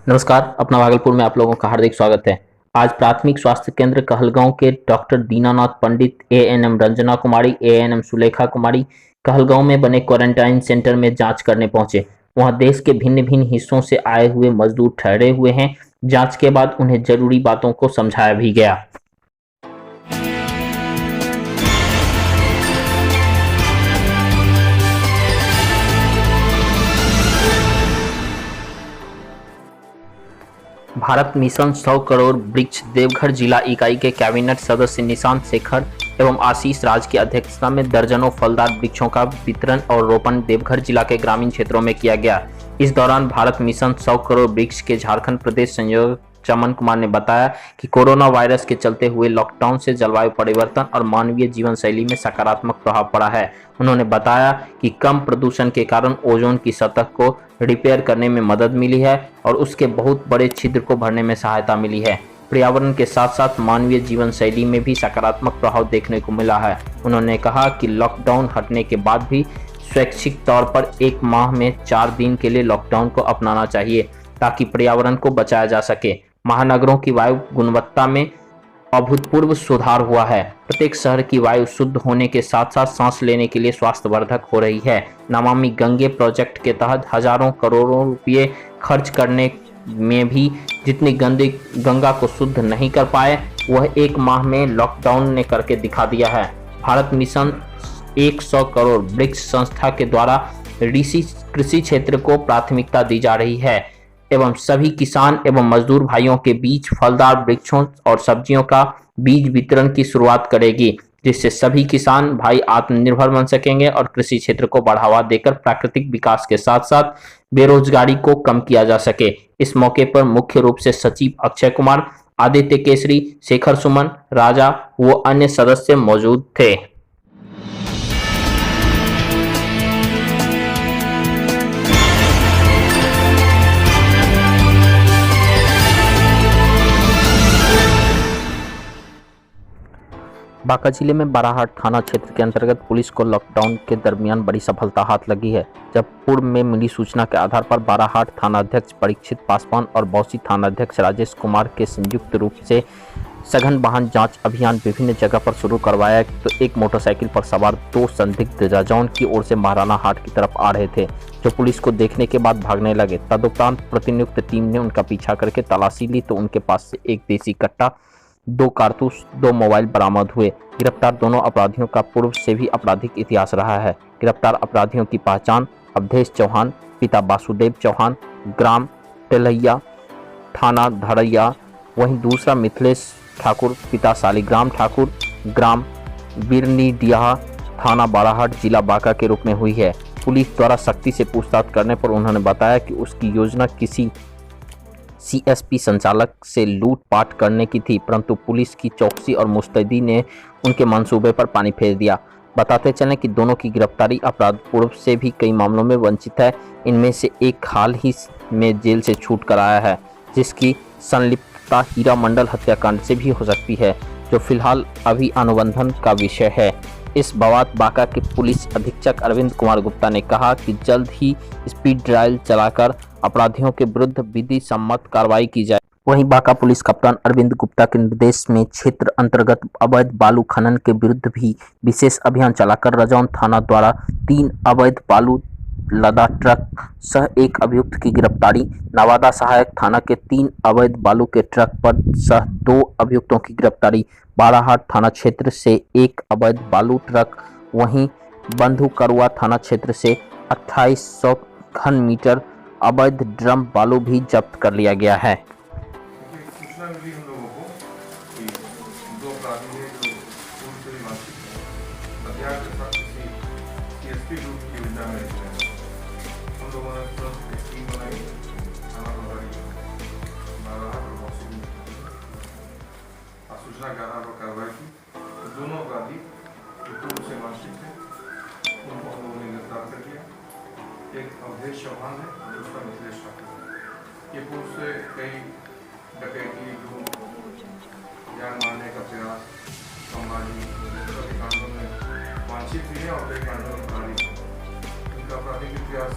नमस्कार। अपना भागलपुर में आप लोगों का हार्दिक स्वागत है। आज प्राथमिक स्वास्थ्य केंद्र कहलगांव के डॉक्टर दीनानाथ पंडित, एएनएम रंजना कुमारी, एएनएम सुलेखा कुमारी कहलगांव में बने क्वारंटाइन सेंटर में जांच करने पहुंचे। वहां देश के भिन्न भिन्न हिस्सों से आए हुए मजदूर ठहरे हुए हैं। जांच के बाद उन्हें जरूरी बातों को समझाया भी गया। भारत मिशन 100 करोड़ वृक्ष देवघर जिला इकाई के कैबिनेट सदस्य निशांत शेखर एवं आशीष राज की अध्यक्षता में दर्जनों फलदार वृक्षों का वितरण और रोपण देवघर जिला के ग्रामीण क्षेत्रों में किया गया। इस दौरान भारत मिशन 100 करोड़ वृक्ष के झारखंड प्रदेश संयोजक चमन कुमार ने बताया कि कोरोना वायरस के चलते हुए लॉकडाउन से जलवायु परिवर्तन और मानवीय जीवन शैली में सकारात्मक प्रभाव पड़ा है। उन्होंने बताया कि कम प्रदूषण के कारण ओजोन की सतह को रिपेयर करने में मदद मिली है और उसके बहुत बड़े छिद्र को भरने में सहायता मिली है। पर्यावरण के साथ साथ मानवीय जीवन शैली में भी सकारात्मक प्रभाव देखने को मिला है। उन्होंने कहा कि लॉकडाउन हटने के बाद भी स्वैच्छिक तौर पर 1 माह में 4 दिन के लिए लॉकडाउन को अपनाना चाहिए ताकि पर्यावरण को बचाया जा सके। महानगरों की वायु गुणवत्ता में अभूतपूर्व सुधार हुआ है। प्रत्येक शहर की वायु शुद्ध होने के साथ साथ सांस लेने के लिए स्वास्थ्यवर्धक हो रही है। नमामि गंगे प्रोजेक्ट के तहत हजारों करोड़ों रुपये खर्च करने में भी जितनी गंगा को शुद्ध नहीं कर पाए, वह 1 माह में लॉकडाउन ने करके दिखा दिया है। भारत मिशन 100 करोड़ वृक्ष संस्था के द्वारा कृषि क्षेत्र को प्राथमिकता दी जा रही है एवं सभी किसान एवं मजदूर भाइयों के बीच फलदार वृक्षों और सब्जियों का बीज वितरण की शुरुआत करेगी, जिससे सभी किसान भाई आत्मनिर्भर बन सकेंगे और कृषि क्षेत्र को बढ़ावा देकर प्राकृतिक विकास के साथ साथ बेरोजगारी को कम किया जा सके। इस मौके पर मुख्य रूप से सचिव अक्षय कुमार, आदित्य केसरी, शेखर सुमन, राजा व अन्य सदस्य मौजूद थे। बांका जिले में बाराहाट थाना क्षेत्र के अंतर्गत पुलिस को लॉकडाउन के दरमियान बड़ी सफलता हाथ लगी है, जब पूर्व में मिली सूचना के आधार पर बाराहाट थानाध्यक्ष परीक्षित पासवान और बौसी थानाध्यक्ष राजेश कुमार के संयुक्त रूप से सघन वाहन जांच अभियान विभिन्न जगह पर शुरू करवाया तो एक मोटरसाइकिल पर सवार 2 संदिग्ध राजौन की ओर से महाराणा हाट की तरफ आ रहे थे, जो पुलिस को देखने के बाद भागने लगे। तदुपरांत प्रतिनियुक्त टीम ने उनका पीछा करके तलाशी ली तो उनके पास से एक देसी कट्टा, 2 कारतूस, 2 मोबाइल बरामद हुए। गिरफ्तार दोनों अपराधियों का पूर्व से भी आपराधिक इतिहास रहा है। गिरफ्तार अपराधियों की पहचान अवधेश चौहान, पिता वासुदेव चौहान, ग्राम टेलैया, थाना धड़ैया, वहीं दूसरा मिथिलेश ठाकुर, पिता शालिग्राम ठाकुर, ग्राम बिरनीडिया, थाना बाराहाट, जिला बांका के रूप में हुई है। पुलिस द्वारा सख्ती से पूछताछ करने पर उन्होंने बताया कि उसकी योजना किसी सीएसपी संचालक से लूटपाट करने की थी, परंतु पुलिस की चौकसी और मुस्तैदी ने उनके मंसूबे पर पानी फेर दिया। बताते चलें कि दोनों की गिरफ्तारी अपराध पूर्व से भी कई मामलों में वंचित है। इनमें से एक हाल ही में जेल से छूट कर आया है, जिसकी संलिप्तता हीरा मंडल हत्याकांड से भी हो सकती है, जो फिलहाल अभी अनुबंधन का विषय है। इस बाबत बांका के पुलिस अधीक्षक अरविंद कुमार गुप्ता ने कहा कि जल्द ही स्पीड ट्रायल चलाकर अपराधियों के विरुद्ध विधि सम्मत कार्रवाई की जाए। वहीं बांका पुलिस कप्तान अरविंद गुप्ता के निर्देश में क्षेत्र अंतर्गत अवैध बालू खनन के विरुद्ध भी विशेष अभियान चलाकर रजौन थाना द्वारा 3 अवैध बालू लदा ट्रक सह 1 अभियुक्त की गिरफ्तारी, नवादा सहायक थाना के 3 अवैध बालू के ट्रक पर सह 2 अभियुक्तों की गिरफ्तारी, बाराहाट थाना क्षेत्र से 1 अवैध बालू ट्रक, वहीं बंधुकरुआ थाना क्षेत्र से 2800 घन मीटर अवैध ड्रम बालू भी जब्त कर लिया गया है। सूचना मिली हम लोगों को कि 2 अपराधी हैं जो पूर्व से वांछित हैं, हथियार के साथ किसी सीएसपी लूट की योजना में रहे हैं। हम लोगों ने तुरंत एक टीम बनाई, थाना प्रभारी बाराहाट और बौसी की सूचना के आधार पर कार्रवाई की। तो दोनों अपराधी जो पूर्व से वांछित थे उनको हम लोगों ने गिरफ्तार कर लिया। एक अवधेश चौहान है, दूसरा मिथिलेश ठाकुर। ये पूर्व से कई डकैती, लूट, जान मारने का प्रयास, संभाली के कांडों में वांछित भी है और कई कांडों में फरारी है। इनका आपराधिक इतिहास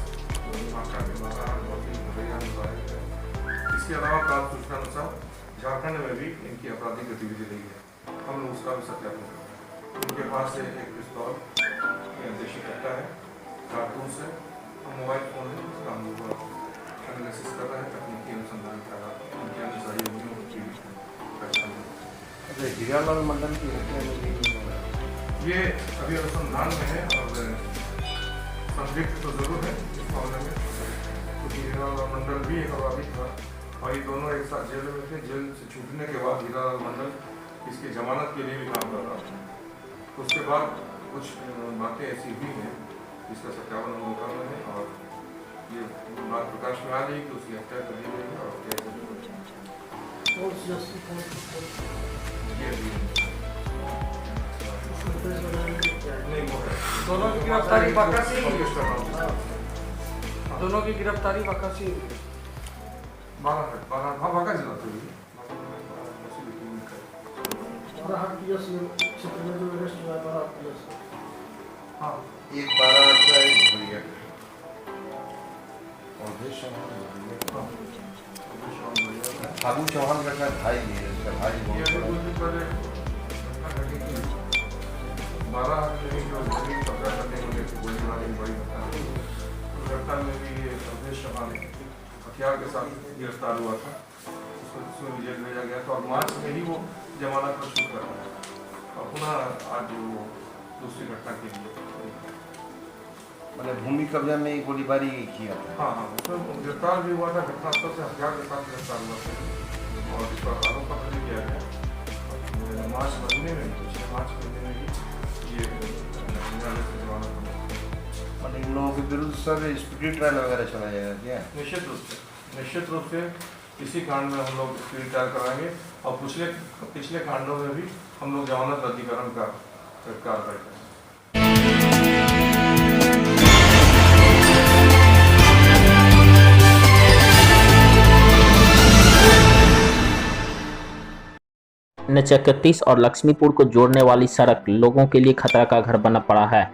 बांका के बाराहाट, बौसी, धड़ैया में है। इसके अलावा प्राप्त सूचना अनुसार झारखंड में भी इनकी आपराधिक गतिविधि रही है। हम लोग उसका भी सत्यापन करें। इनके पास से एक पिस्तौल देशी कट्टा है, कारतूस है और मोबाइल फोन है। उसका हम लोग एनालिसिस कर रहे हैं, तकनीकी अनुसंधान कर रहा है। उनके अन्य सहयोगियों की पहचान है। हीरालाल मंडल की हत्या में भी ये अभी अनुसंधान में है और संदिग्ध तो जरूर है इस मामले में, क्योंकि हीरालाल मंडल भी एक अपराधी था और ये दोनों एक साथ जेल में थे। जेल से छूटने के बाद हीरालाल मंडल इसकी जमानत के लिए भी काम कर रहा था। उसके बाद कुछ बातें ऐसी हुई हैं जिसका सत्यापन हम लोग कर रहे हैं और ये बात प्रकाश में आ रही कि उसकी हत्या कर दी गई है और क्या नहीं वो है। दोनों की गिरफ्तारी बाका से ही दोनों की गिरफ्तारी बाका से बाका जिला से हुई। हाँ एक 12 का एक भैया और फागू चौहान का भाई है, इसका भाई ये अभी कुछ दिन पहले 12 आदमी जो जमीन कब्जा करने को लेकर गोलीबारी बड़ी घटना हुई। उस घटना में भी ये अवधेश चौहान हथियार के साथ गिरफ्तार हुआ था। उसमें भी जेल भेजा गया था और मार्च में ही वो जमानत पर छूट कर रहा है और पुनः आज वो दूसरी घटना के लिए मैंने भूमि कब्जा में गोलीबारी किया था। हाँ हाँ उसमें गिरफ्तार भी हुआ था। घटनास्थल से हथियार के साथ गिरफ्तार हुआ था और इस पर आरोप पत्र भी किया गया। मार्च महीने में पिछले मार्च महीने में ही ये न्यायालय से जमानत मिली। और इन लोगों के विरुद्ध सर स्पीडी ट्रायल वगैरह चला जाएगा क्या? निश्चित रूप से इसी कांड में हम लोग स्पीड ट्रायल कराएंगे और पिछले कांडों में भी हम लोग जमानत रद्दीकरण का कार्रवाई करेंगे। NH31 और लक्ष्मीपुर को जोड़ने वाली सड़क लोगों के लिए खतरा का घर बना पड़ा है।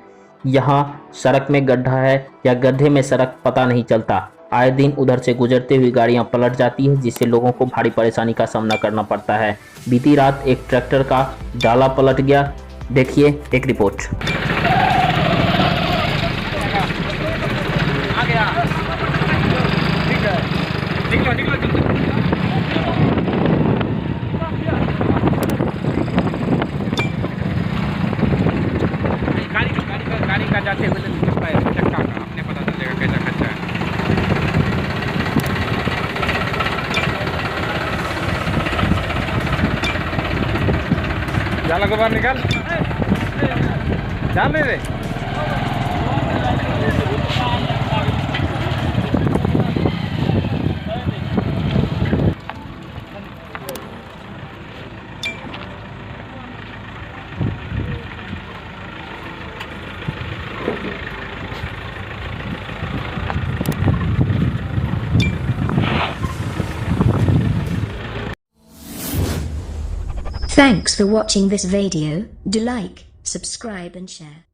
यहाँ सड़क में गड्ढा है या गड्ढे में सड़क पता नहीं चलता। आए दिन उधर से गुजरती हुई गाड़ियां पलट जाती है, जिससे लोगों को भारी परेशानी का सामना करना पड़ता है। बीती रात एक ट्रैक्टर का डाला पलट गया। देखिए एक रिपोर्ट। गाड़ी का जाते हुए चक्का का अपने पता चलेगा कैसा खर्चा है। जाला को बाहर निकाल, डाल दे। Thanks for watching this video. Do like, subscribe and share.